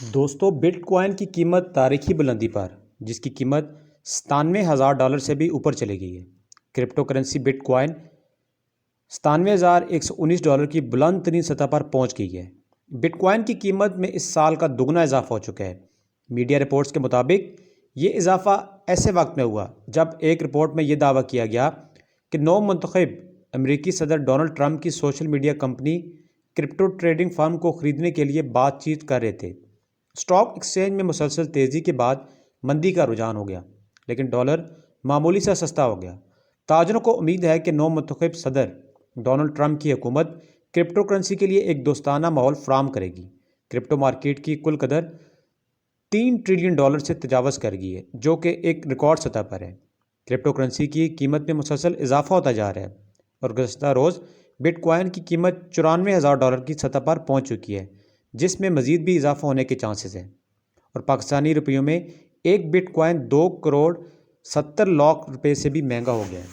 दोस्तों, बिटकॉइन की कीमत तारीखी बुलंदी पर, जिसकी कीमत $97,000 से भी ऊपर चली गई है। क्रिप्टो करेंसी बिटकॉइन $97,119 की बुलंद तरीन सतह पर पहुंच गई है। बिटकॉइन की कीमत में इस साल का दुगना इजाफा हो चुका है। मीडिया रिपोर्ट्स के मुताबिक ये इजाफा ऐसे वक्त में हुआ जब एक रिपोर्ट में यह दावा किया गया कि नौ मुंतखब अमेरिकी सदर डोनाल्ड ट्रंप की social media company crypto trading firm को खरीदने के लिए बातचीत कर रहे थे। स्टॉक एक्सचेंज में मुसलसल तेज़ी के बाद मंदी का रुझान हो गया, लेकिन डॉलर मामूली सा सस्ता हो गया। ताजरों को उम्मीद है कि नौ मुंतखब सदर डोनाल्ड ट्रंप की हुकूमत क्रिप्टो करेंसी के लिए एक दोस्ताना माहौल फ्राहम करेगी। क्रिप्टो मार्केट की कुल कदर $3 ट्रिलियन से तजावज़ कर गई है, जो कि एक रिकॉर्ड सतह पर है। क्रिप्टो करेंसी की कीमत में मुसलसल इजाफा होता जा रहा है और गुज़श्ता रोज़ बिटकॉइन की कीमत $94,000 की सतह पर पहुंच चुकी है, जिसमें मज़ीद भी इजाफा होने के चांसेस हैं। और पाकिस्तानी रुपयों में एक बिटकॉइन 2 करोड़ 70 लाख रुपए से भी महंगा हो गया है।